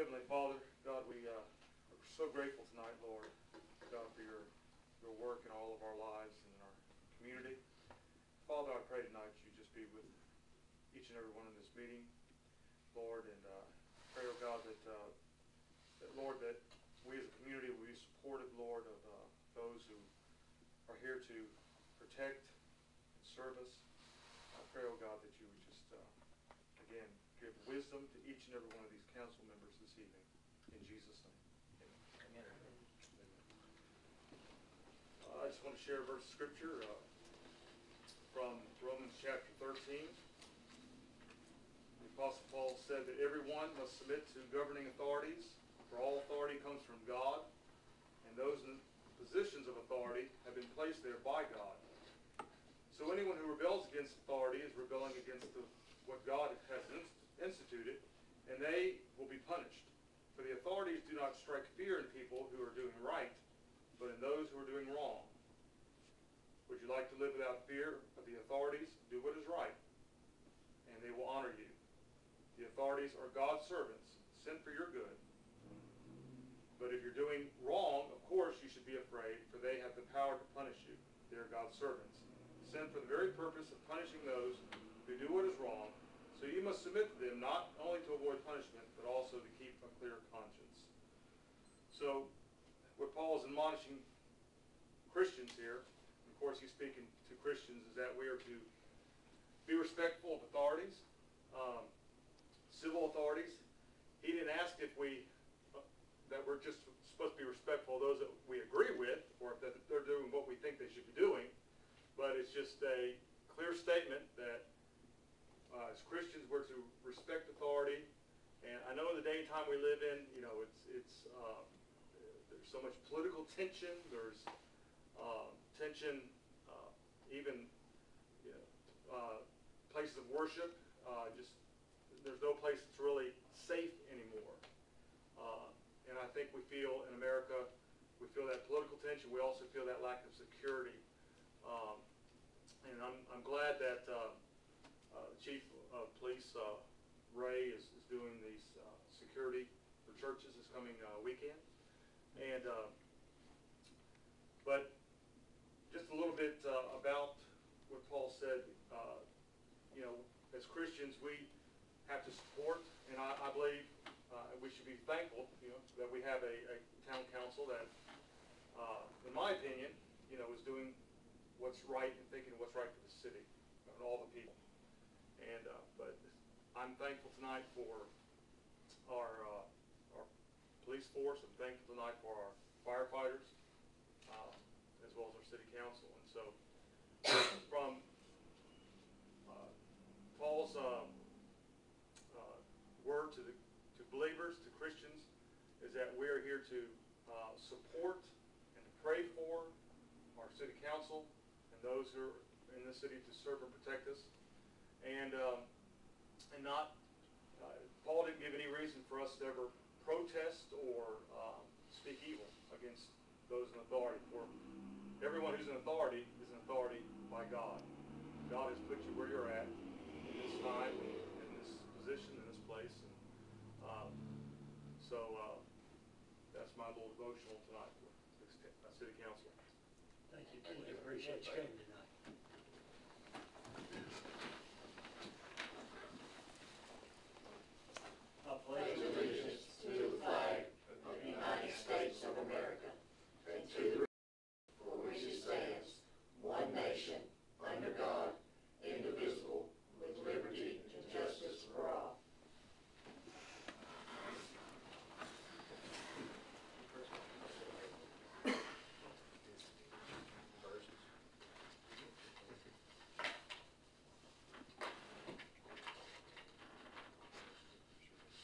Heavenly Father, God, we are so grateful tonight, Lord, God, for your work in all of our lives and in our community. Father, I pray tonight you just be with each and every one in this meeting, Lord, and pray, oh God, that Lord, that we as a community will be supportive, Lord, of those who are here to protect and serve us. I pray, oh God, that you would just, again, give wisdom to each and every one of these council members this evening. In Jesus' name. Amen. Amen. I just want to share a verse of scripture from Romans chapter 13. The Apostle Paul said that everyone must submit to governing authorities, for all authority comes from God, and those in positions of authority have been placed there by God. So anyone who rebels against authority is rebelling against what God has instituted, and they will be punished. For the authorities do not strike fear in people who are doing right, but in those who are doing wrong. Would you like to live without fear of the authorities? Do what is right, and they will honor you. The authorities are God's servants, sent for your good. But if you're doing wrong, of course you should be afraid, for they have the power to punish you. They are God's servants, sent for the very purpose of punishing those who do what is wrong. So you must submit to them, not only to avoid punishment, but also to keep a clear conscience. So what Paul is admonishing Christians here, of course he's speaking to Christians, is that we are to be respectful of authorities, civil authorities. He didn't ask if that we're just supposed to be respectful of those that we agree with, or that they're doing what we think they should be doing, but it's just a clear statement that as Christians we're to respect authority. And I know in the day and time we live in, it's there's so much political tension. There's tension, even places of worship. Just there's no place that's really safe anymore. And I think we feel in America, we feel that political tension. We also feel that lack of security. And I'm glad that Chief of Police Ray is doing these security for churches this coming weekend. And but just a little bit about what Paul said. As Christians, we have to support, and I believe we should be thankful, that we have a town council that, in my opinion, is doing what's right and thinking what's right for the city and all the people. And but I'm thankful tonight for our police force. I'm thankful tonight for our firefighters, as well as our city council. And so, from Paul's word to believers, to Christians, is that we are here to support and to pray for our city council and those who are in the city to serve and protect us. And not, Paul didn't give any reason for us to ever protest or speak evil against those in authority. For everyone who's in authority is an authority by God. God has put you where you're at in this time, in this position, in this place. And so that's my little devotional tonight for the city council. Thank you. I appreciate you coming tonight. I pledge allegiance to the flag of the United States of America and to the for which it stands, one nation, under God, indivisible, with liberty and justice for all.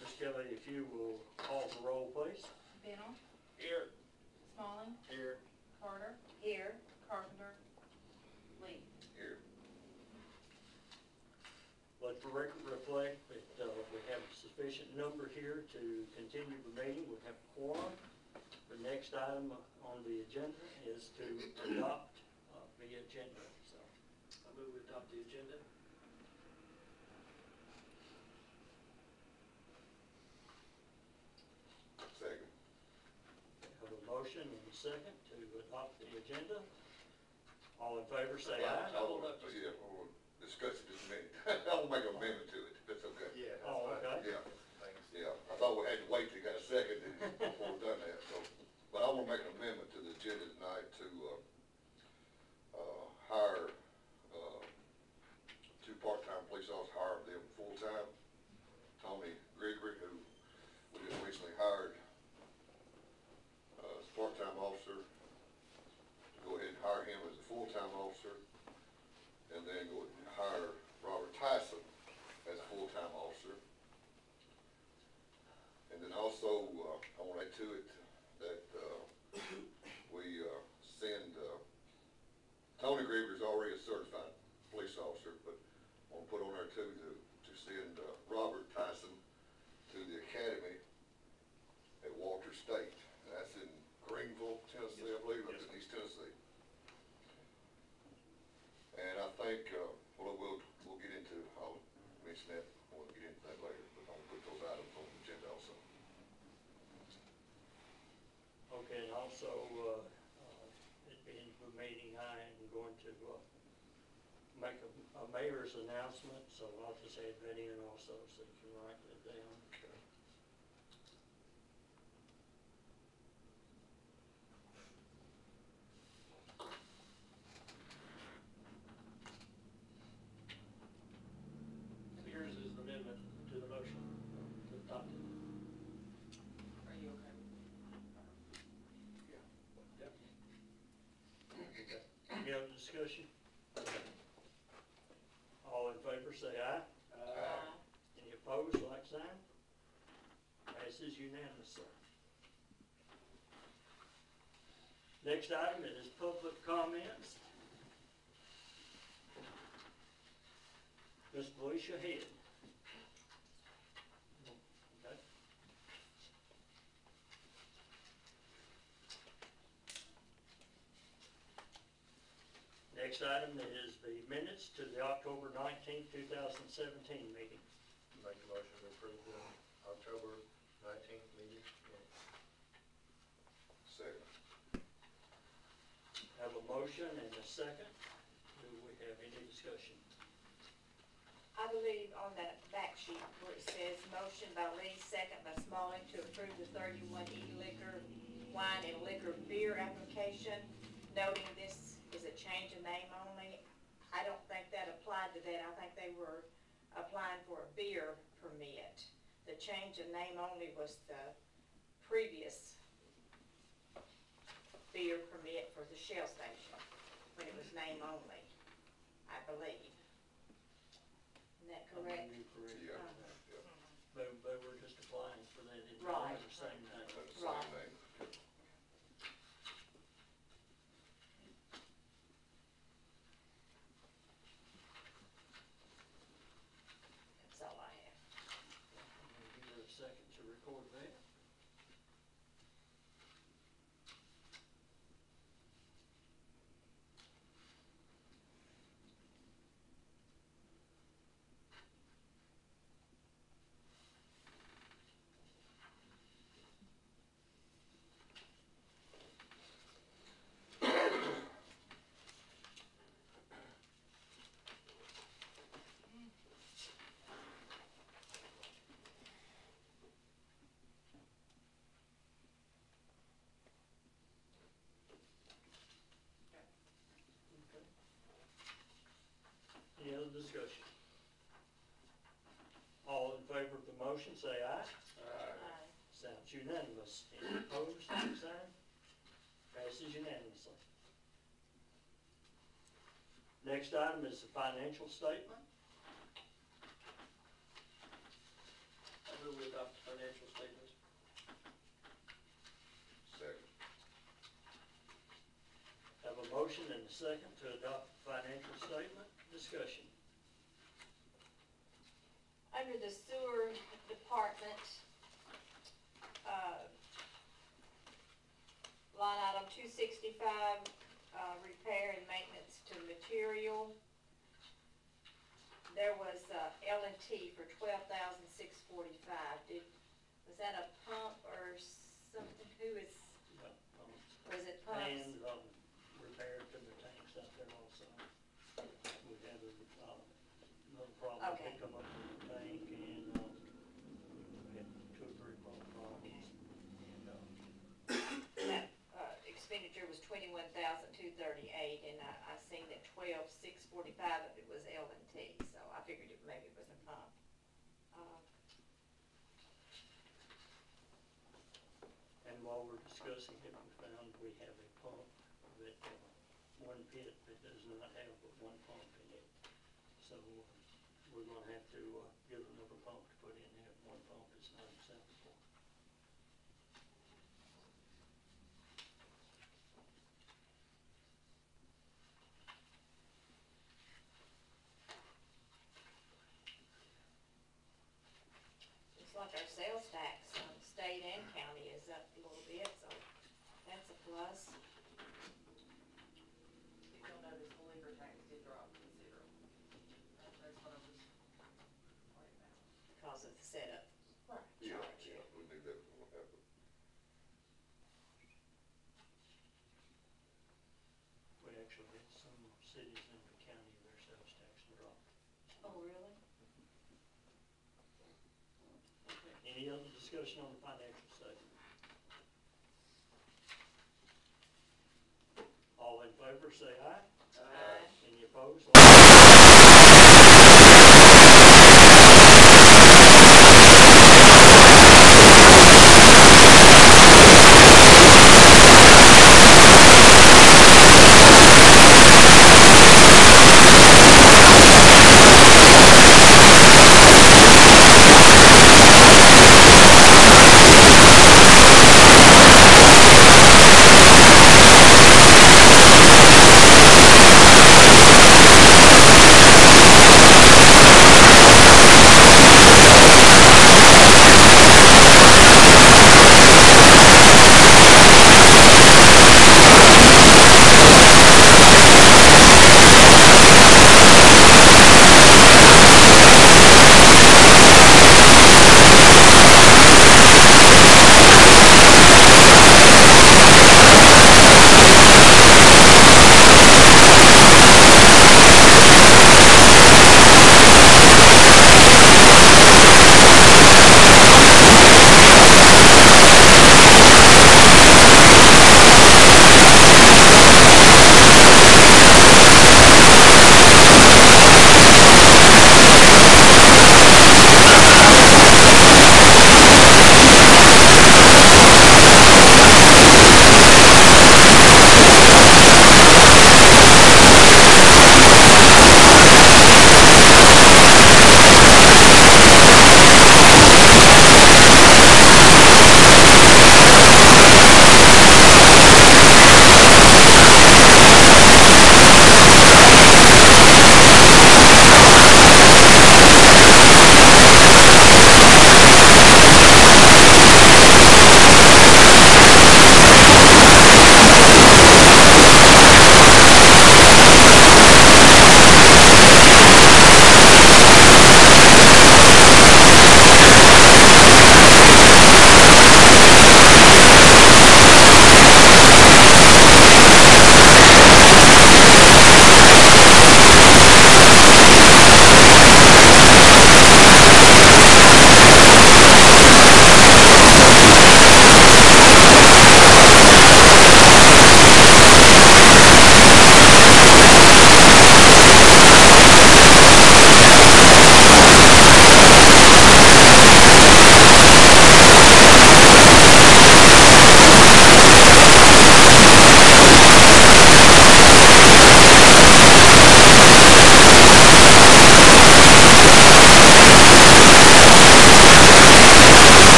Ms. Kelly, if you will call the roll, please. Bennell. Here. Smalling. Here. Carter. Here. Carpenter. Lee. Here. Let the record reflect that we have a sufficient number here to continue the meeting. We have a quorum. The next item on the agenda is to adopt the agenda. So I move we adopt the agenda. second to adopt the agenda. All in favor, say aye. I'll we'll discuss it just a minute. I'll make an amendment to it, if that's okay. Yeah, that's Oh, fine. okay. Yeah, Thanks. yeah, I thought we had to wait till you got a second before we done that, so. But I wanna make an amendment to the agenda tonight to, hire, two part-time police officers, hire them full-time. Tony Gregory, who we just recently hired, as a part-time officer, to go ahead and hire him as a full-time officer, and then go ahead and hire Robert Tyson as a full-time officer. And then also, I want to add to it that, we, send, Tony Greaver's already a certified police officer, but I want to put on there too, to send, Robert Tyson to the academy at Walter State. And that's in Greenville, Tennessee, I believe, up in East Tennessee. And I think, well, we'll get into, I'll mention that, we'll get into that later, but I'll put those items on the agenda also. Okay, and also, it being the meeting, I am going to, make a mayor's announcement, so I'll just add that in also, so you can write that down. Okay. Yours is an amendment to the motion to adopt it. Are you okay? Yep. Okay. Any other discussion? All in favor, say aye. Any opposed, like sign? Passes unanimously. Next item is public comments. Ms. Felicia Head. Okay. Next item is the minutes to the October 19th, 2017 meeting. Make a motion to approve the October 19th meeting. Second. Have a motion and a second. Do we have any discussion? I believe on that back sheet where it says motion by Lee, second by Smalling to approve the 31E liquor, wine and liquor beer application, noting this is a change of name only. I don't think that applied to that. I think they were applying for a beer permit. The change of name only was the previous beer permit for the Shell station, when it was name only, I believe. Isn't that correct? You're correct. Yeah, Uh-huh. yeah, They were just applying for that. It Right. was the same thing. that's the Right. same name. That's all I have. Give her a second to record that. Okay. Any other discussion? All in favor of the motion, say aye. Aye. Sounds unanimous. Any opposed, like sign? Passes unanimously. Next item is the financial statement. I move we adopt the financial statements. Second. Have a motion and a second to adopt the financial statement. Discussion. Under the sewer department, line item 265, repair and maintenance to material. There was L&T for $12,645. Was that a pump or something? Who is, Or is it pumps? And, repair to the tanks out there also. We had another problem Okay. that come up with the tank, and, we had 2 or 3 problems. And, That, expenditure was 21,238, and I seen that 12,645 of it was L&T, so I figured it maybe it was a pump. And while we're discussing it, we found we have a pump that, one pit that does not have but 1 pump in it. So we're gonna have to, get another pump to put in there. 1 pump is not acceptable. Looks like our sales tax on state and county is up a little bit, so that's a plus. If you'll notice, the liquor tax did drop considerably. That's what I was pointing out. Because of the setup Right. Yeah, charge. yeah, we knew that was gonna happen. We actually had some cities in the county, their sales tax dropped. Oh, really? Any other discussion on the financial statement? All in favor, say aye. Aye. Any opposed?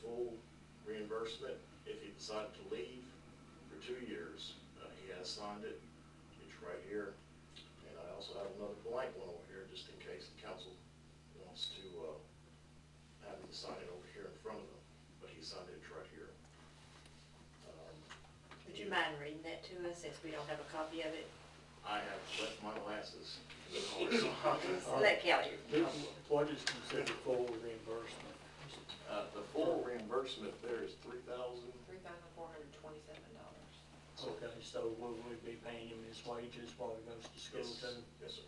full reimbursement if he decided to leave for 2 years. He has signed it, it's right here. And I also have another blank one over here, just in case the council wants to have him sign it over here in front of him, but he signed it right here. Would you mind reading that to us, since we don't have a copy of it? I have left my glasses. Let Kelly. What is considered full reimbursement? The full reimbursement there is $3,000. $3,427. Okay, so will we be paying him his wages while he goes to school Yes, too? yes, sir.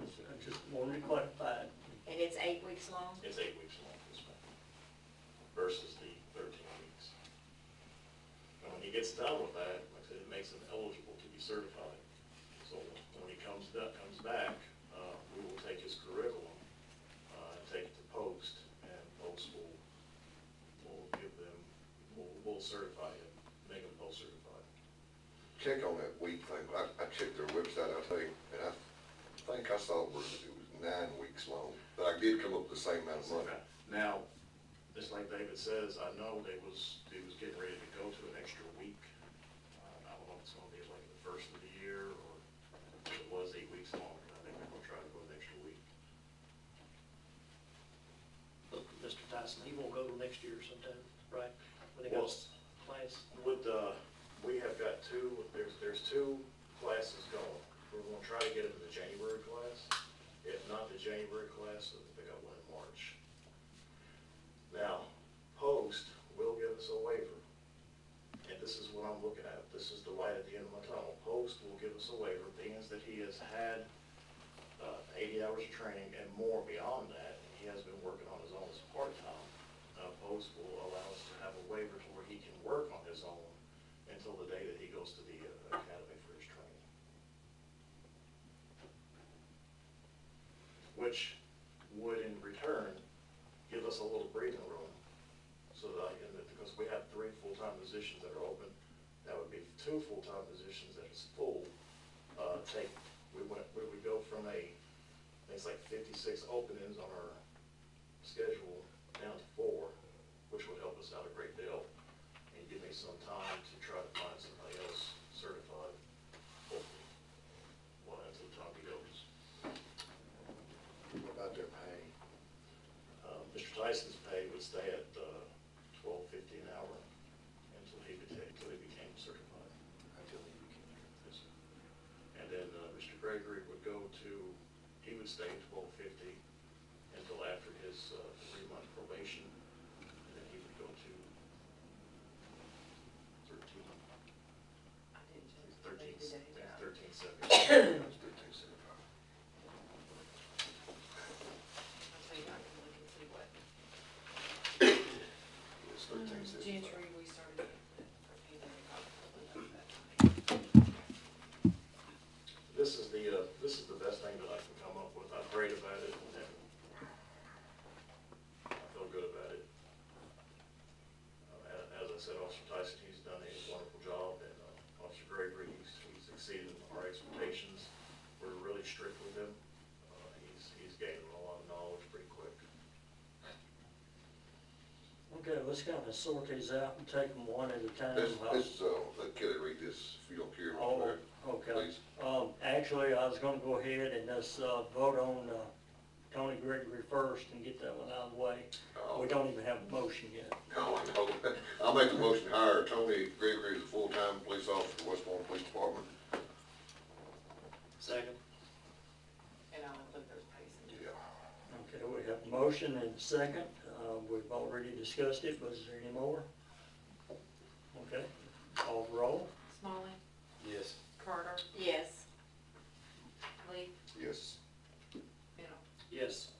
I just wanted to clarify it. And it's 8 weeks long? It's 8 weeks long, this one, versus the 13 weeks. And when he gets done with that, like I said, it makes him eligible to be certified. So when he comes back, we will take his curriculum, and take it to Post, and Post will give them, will certify him, make him post certified. Check on that week thing. I checked their website, I think, and I think I saw where it was 9 weeks long, but I did come up with the same amount of money. Now, just like David says, I know he was getting ready to go to an extra week. I don't know if it's gonna be like the first of the year, or if it was 8 weeks long. I think we're gonna try to go an extra week. Mr. Tyson, He won't go till next year sometime, right? When he Well, goes class. we have got there's 2 classes going. We're gonna try to get him in the January class. If not the January class, I think I went in March. Now, Post will give us a waiver. And this is what I'm looking at. This is the light at the end of my tunnel. Post will give us a waiver, being that he has had 80 hours of training and more beyond that. He has been working on his own as part-time. Post will allow us to have a waiver to where he can work on his own until the day that he goes to the academy for his training. Which would in return give us a little breathing room, so that because we have 3 full-time positions that are open, that would be 2 full-time positions that is full. We would go from I think it's like 56 openings on our schedule down to 4, which would help us out a great deal and give me some time to try to find somebody else certified, hopefully, until the time he goes. What about their pay? Mr. Tyson's pay would stay at $12.50 an hour until he became certified. Until he became. Yes, sir. And then Mr. Gregory would stay at $12.50 until after his 3-month probation, and then he would go to 13. I didn't check. 13, They did it out. 13.70. It's 13.75. I'll tell you, I can look and see what. It's 13.75. Gentry, we started. This is the best thing that I can come up with. I prayed about it, and I feel good about it. As I said, Officer Tyson, he's done a wonderful job, and Officer Gregory, he's exceeded our expectations. We're really strict with him. He's gaining a lot of knowledge pretty quick. Okay, let's kind of sort these out and take them one at a time. Let Kelly read this, if you don't care. Mr. Oh, Mayor. okay. Please. Actually, I was gonna go ahead and just, vote on, Tony Gregory first and get that one out of the way. Oh. We don't even have a motion yet. No, I know. I'll make the motion to hire Tony Gregory as a full-time police officer for Westmoreland Police Department. Second. And I'll include those pays. Yeah. Okay, we have a motion and a second. We've already discussed it, but is there any more? Okay, call the roll. Smalley, Yes. Carter, Yes. Lee, Yes. Bennett. Yes.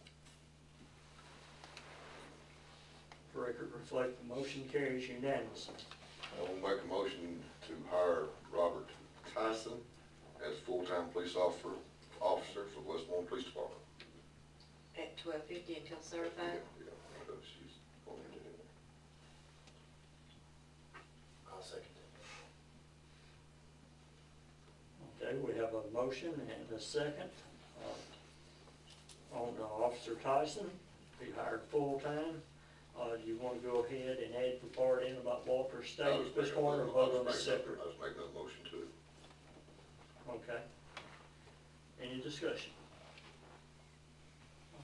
Record reflect the motion carries unanimously. I will make a motion to hire Robert Tyson as full-time police officer for the Westmoreland Police Department. At $12.50 until certified? Yeah, I know she's going into it. I'll second it. Okay, we have a motion and a second, on Officer Tyson, be hired full-time Do you wanna go ahead and add the part in about Walter I State was at this making point, or another- vote on it separate? I was making a motion to it. Okay. Any discussion?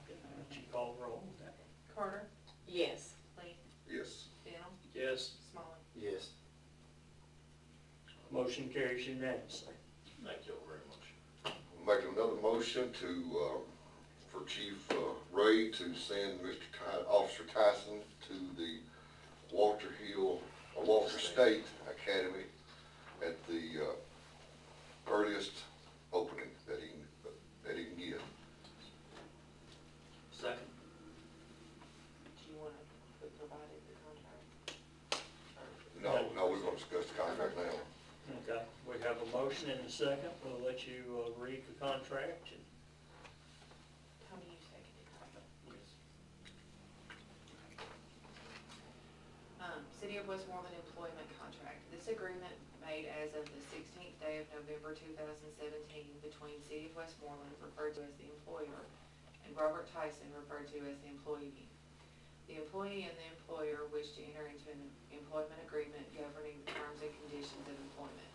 Okay, I'll let you call the roll on that. Carter, Yes. Lee, Yes. Denham, Yes. Smalling. Yes. Motion carries unanimously. Thank you all very much. Make another motion to, for Chief Ray to send Officer Tyson to the Walter State Academy at the earliest opening that he can get. Second. Do you wanna put provided the contract? No, we're gonna discuss the contract now. Okay, we have a motion and a second. We'll let you read the contract. And Tony, you seconded. City of Westmoreland employment contract. This agreement made as of the 16th day of November 2017 between City of Westmoreland, referred to as the employer, and Robert Tyson, referred to as the employee. The employee and the employer wish to enter into an employment agreement governing the terms and conditions of employment.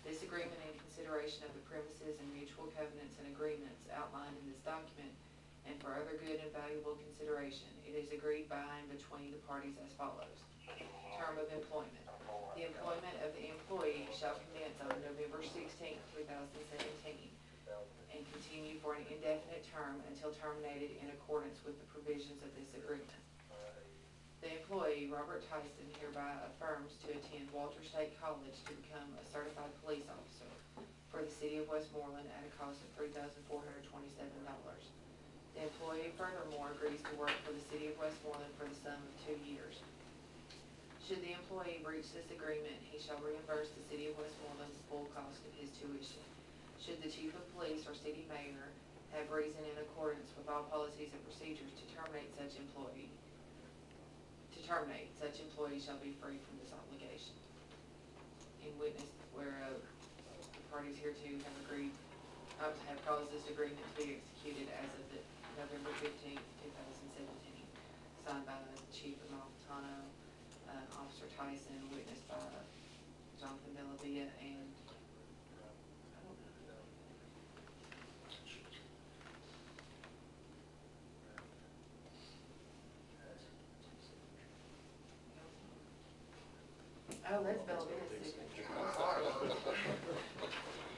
This agreement, in consideration of the premises and mutual covenants and agreements outlined in this document, and for other good and valuable consideration, it is agreed by and between the parties as follows. Term of employment. The employment of the employee shall commence on November 16th, 2017, and continue for an indefinite term until terminated in accordance with the provisions of this agreement. The employee, Robert Tyson, hereby affirms to attend Walter State College to become a certified police officer for the City of Westmoreland at a cost of $3,427. The employee furthermore agrees to work for the City of Westmoreland for the sum of 2 years. Should the employee breach this agreement, he shall reimburse the City of Westmoreland the full cost of his tuition. Should the Chief of Police or City Mayor have reason in accordance with all policies and procedures to terminate such employee shall be free from this obligation. In witness whereof the parties hereto have agreed, have caused this agreement to be executed as of the November 15th, 2017, signed by the Chief of Malfitano, Officer Tyson, witnessed by Jonathan Bellavia, and, I don't know. Oh, that's Bellavia's signature, I'm sorry.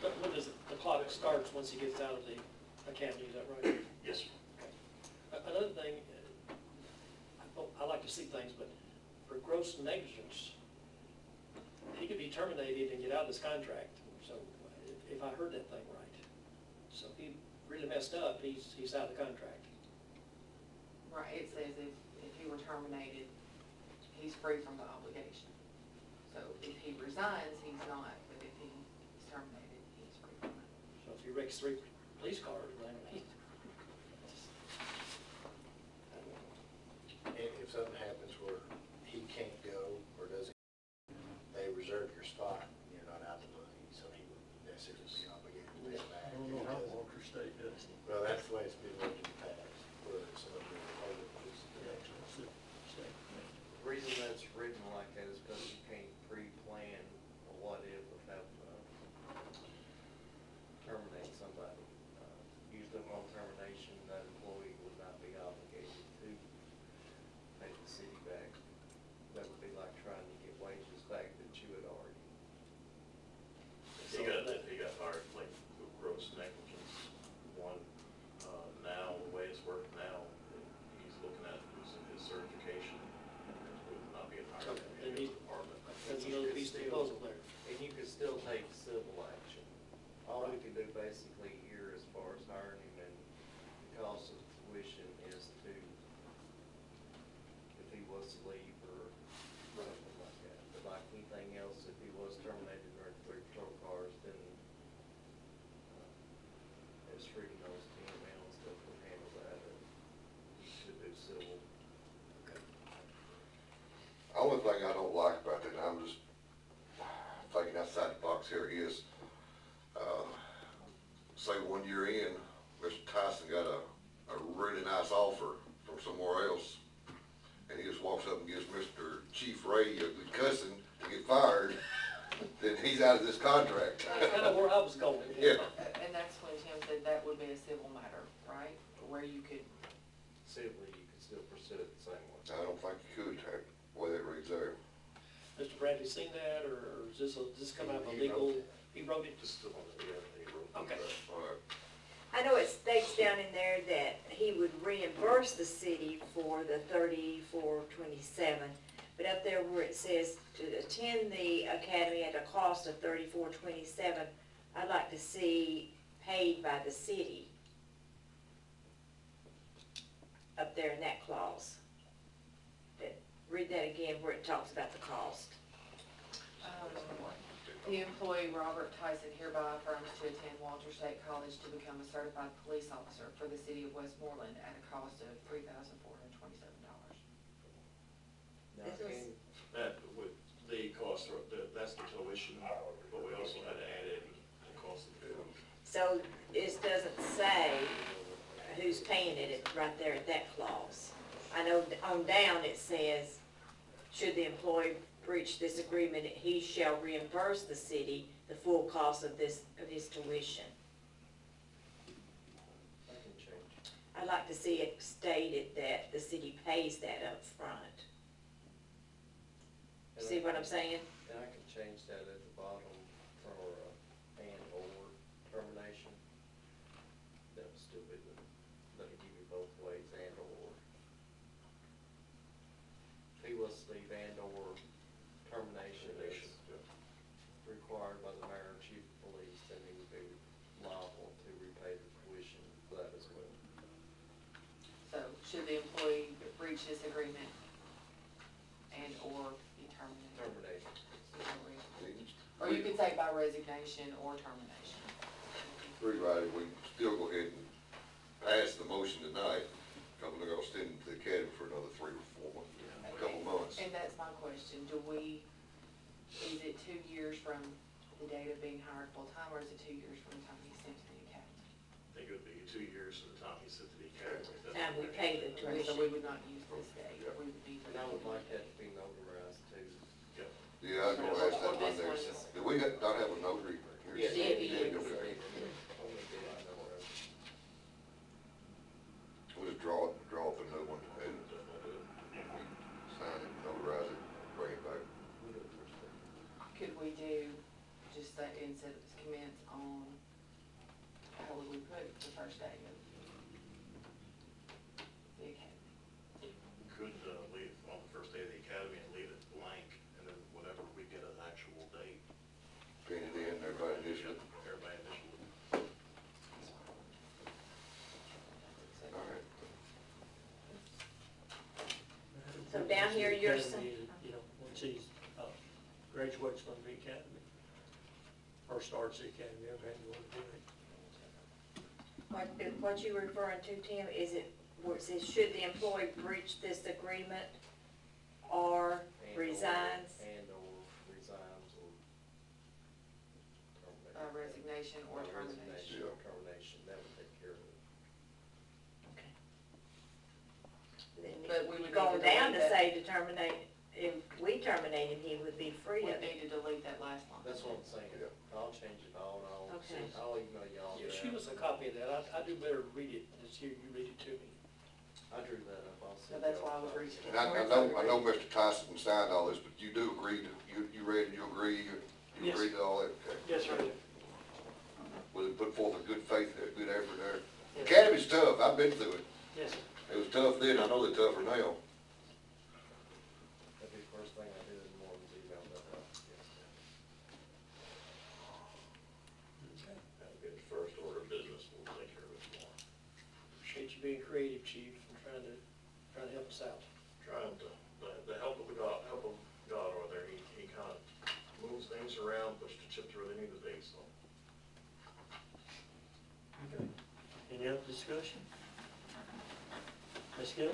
But when does the clock starts once he gets out of the academy, is that right? Yes, sir. Another thing, I like to see things, but for gross negligence, he could be terminated and get out of this contract. So if I heard that thing right, so if he really messed up, he's out of the contract. Right, it says if he were terminated, he's free from the obligation. So if he resigns, he's not, but if he's terminated, he's free from it. So if he wrecks 3 police cars, well, If something happens where he can't go or doesn't, they reserve your spot, and you're not out the money, so he would necessarily be obligated to pay it back. I don't know how Walter State does it. Well, that's the way it's been worked in the past, where some of the older police. The reason that's written like that is because you can't pre-plan a what if of having to terminate somebody. Usually on termination, that employee would not be obligated to pay the city back. That would be like trying to get wages back that you had already. He got fired, like, gross negligence, one, now, the way it's worked now, he's looking at losing his certification, and would not be hired Okay, in and any he- department. that's another piece of the puzzle there. And you could still take civil action. All we can do basically here as far as hiring him and the cost of tuition is to, if he was to leave or something like that. But like anything else, if he was terminated or 3 patrol cars, then as Freddie knows, TML and stuff will handle that, and you should do civil. Only thing I don't like about that, and I'm just thinking outside the box here, is, say 1 year in, Mr. Tyson got a really nice offer from somewhere else, and he just walks out of this contract. That's kind of where I was going. Yeah. And that's when Tim said that would be a civil matter, right? Where you could, Civilly, you could still pursue it the same way. I don't think you could, the way that reads there. Mr. Bradley seen that, or is this, does this come out of a He legal, wrote it. he wrote it? Just the one that we have, he wrote. Okay. All right. I know it states down in there that he would reimburse the city for the $34.27, but up there where it says to attend the academy at a cost of $34.27, I'd like to see paid by the city. Up there in that clause. Read that again where it talks about the cost. the employee Robert Tyson hereby affirms to attend Walter State College to become a certified police officer for the city of Westmoreland at a cost of $3,427. Now, This was- can, That would, the cost, that's the tuition, but we also had to add in the cost of the food. So it doesn't say who's paying it right there at that clause. I know on down it says, should the employee breach this agreement, he shall reimburse the city the full cost of his tuition. I can change. I'd like to see it stated that the city pays that up front. And See I what I'm can- saying? And I can change that at the bottom for and/or termination. That would still be the, let me give you both ways, and/or. If he was to leave and/or termination is required by the mayor and chief of police, then he would be liable to repay the tuition for that as well. So should the employee breach this agreement and/or be terminated? Termination. Or you could say by resignation or termination. Rewrite it, we can still go ahead and pass the motion tonight, because they're gonna send it to the academy for another 3 or 4 months, a couple months. And that's my question, is it 2 years from the date of being hired full-time, or is it 2 years from the time he's sent to the academy? I think it would be 2 years from the time he sent to the academy. if that's Time we what pay the Okay, so tuition. we would not use this date, Yeah. we would need to. And I would like that to be notarized too. Yeah. Yeah, I was gonna ask that one there. This one's- Do we not have a notary here? Yes. Yeah, he Yeah, is. okay. Only did I notarize. We'll just draw up a new one and sign it, notarize it, bring it back. We do it first thing. Could we do, just say, instead of commence on, how would we put the first day of the academy? Could leave on the first day of the academy and leave it blank, and then whenever we get an actual date, Pin it in, everybody initial it. everybody initially. All right. So down here, you're Academy, saying- you know, once he graduates from the academy, or starts the academy, however you want to do it. What you referring to, Tim, is it where it says, should the employee breach this agreement or And/or- resigns? And/or resigns or terminates. Resignation or termination. Resignation or termination, that would take care of it. Okay. Then But we would going need to down to delete say to terminate, if we terminate him, he would be free We of it. need to delete that last line. That's what I'm saying. Yeah. I'll change it all, and Okay. I'll email y'all Yeah, that. shoot us a copy of that, I do better read it, this year you read it to me. I drew that up, I'll So send that's y'all why I was copies. reading. And I know Mr. Tyson signed all this, but you do agree to, you read and you agree, you Yes. agree to all that? Okay. Yes, sir. Will it put forth a good faith, a good effort there? Yes. Academy's tough, I've been through it. Yes, sir. It was tough then, I know they're tougher now. That'd be the first thing I do in the morning, is email that out. Yes. That'll be the first order of business, we'll take care of it tomorrow. Appreciate you being creative, chief, and trying to help us out. Trying to, the help of God over there, he kind of moves things around, puts the chips where they need to be, so. Okay. Any other discussion? Ms. Gill?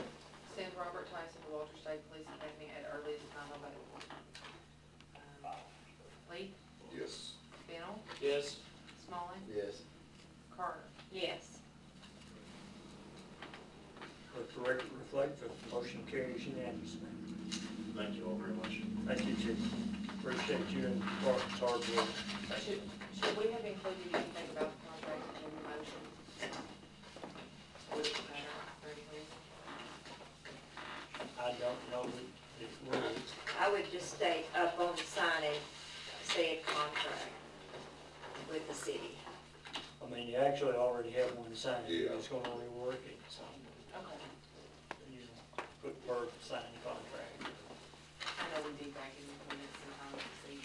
Send Robert Tyson to Walter State Police Academy at earliest time available. Lee, Yes. Bennell, Yes. Smalling, Yes. Carter. Yes. Let the record reflect that the motion carries unanimously. Thank you all very much. Thank you, Chief. Appreciate you and Department's hard work. Should we have included anything about the contract in the motion? Would it matter or anything? I don't know that it would. I would just state up on the signing, said contract with the city. I mean, you actually already have one signed, you're Yeah. just gonna rework it, so, Okay. you know, put word signed contract. I know we did back in the minutes sometimes to see.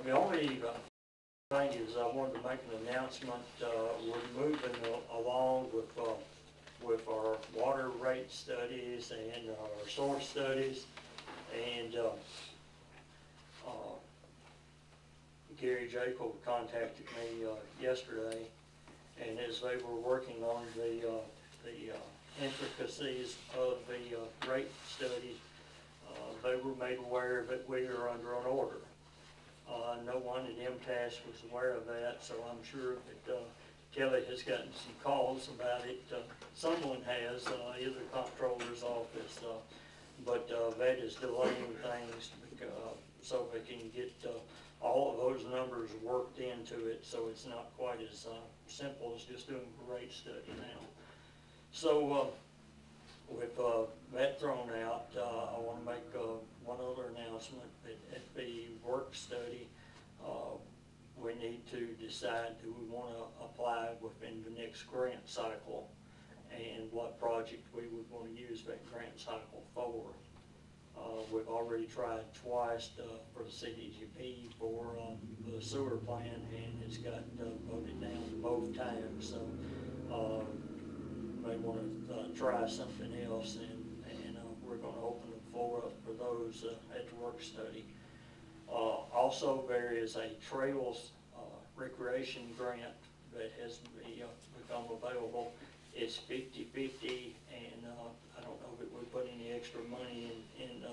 The only thing is I wanted to make an announcement, we're moving along with our water rate studies and our source studies, and, Gary Jacob contacted me, yesterday, and as they were working on the intricacies of the rate study, they were made aware that we are under an order. No one at MTAS was aware of that, so I'm sure that Kelly has gotten some calls about it. Someone has, either comptroller's office, but that is delaying things so they can get all of those numbers worked into it, so it's not quite as simple as just doing a rate study now. So with that thrown out, I want to make one other announcement that at the work study, we need to decide, do we want to apply within the next grant cycle and what project we would want to use that grant cycle for. We've already tried twice for the CDGP for the sewer plant, and it's got voted down both times, so may want to try something else, and we're going to open the floor up for those at the work study. Also, there is a trails recreation grant that has become available. It's 50-50, and I don't know that we put any extra money in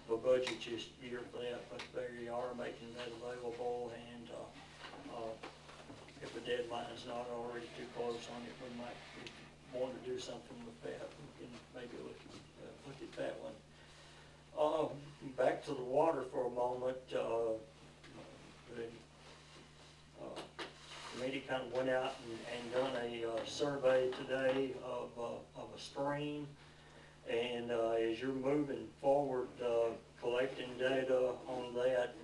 the budget this year for that, but they are making that available, and if the deadline is not already too close on it, we might want to do something with that. We can maybe look at that one. Back to the water for a moment. The committee kind of went out and done a survey today of a stream, and as you're moving forward, collecting data on that,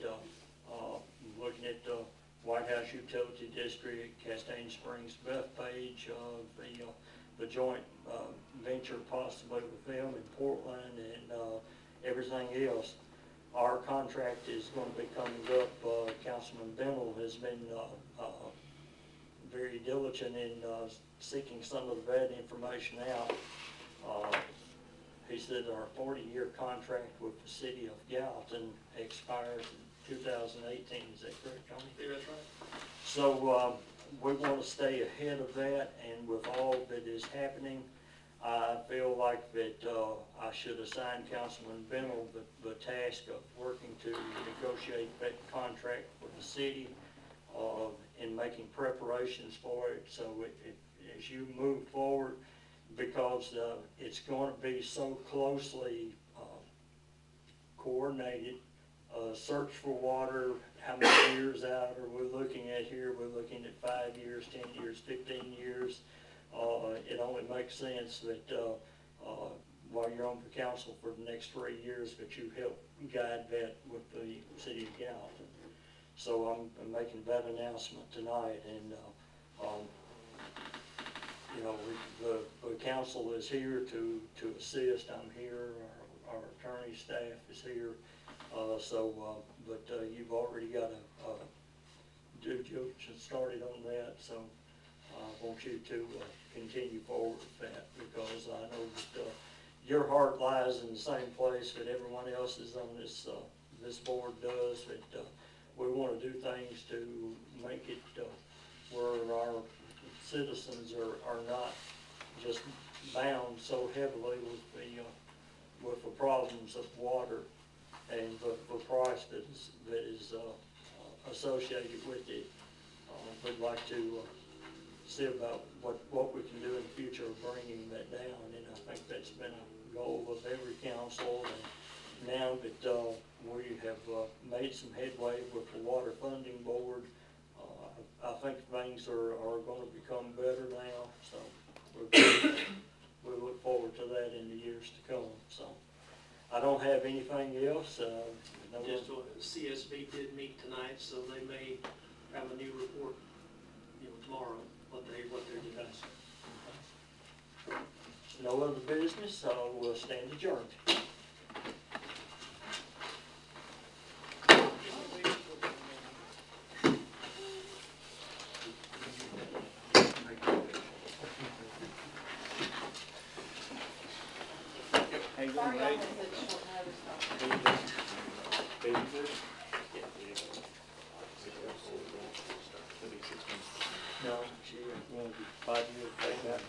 looking at the White House Utility District, Castaigne Springs Bethpage, the joint venture possibly with them in Portland, and everything else. Our contract is going to be coming up. Councilman Bennell has been very diligent in seeking some of that information out. He said our 40-year contract with the city of Gallatin expires in 2018. Is that correct, Tony? Yeah, that's right. So we want to stay ahead of that, and with all that is happening, I feel like that I should assign Councilman Bennell the task of working to negotiate that contract for the city and making preparations for it. So as you move forward, because it's going to be so closely coordinated, search for water, how many years out are we looking at here? We're looking at 5 years, 10 years, 15 years. It only makes sense that while you're on the council for the next 3 years, that you help guide that with the city of Gallatin. So I'm making that announcement tonight, and you know, the council is here to assist. I'm here. Our attorney staff is here. But you've already got a due diligence started on that, so I want you to continue forward with that, because I know that your heart lies in the same place that everyone else's on this board does. That we want to do things to make it where our citizens are not just bound so heavily with the problems of water and the price that is associated with it. We'd like to see about what we can do in the future of bringing that down, and I think that's been a goal of every council. And now that we have made some headway with the water funding board, I think things are going to become better now. So we look forward to that in the years to come. So I don't have anything else. Just CSB did meet tonight, so they may have a new report, tomorrow, what they're doing. No other business, so we'll stand adjourned. Sorry, y'all missed it, short notice. No, she won't be 5 years back.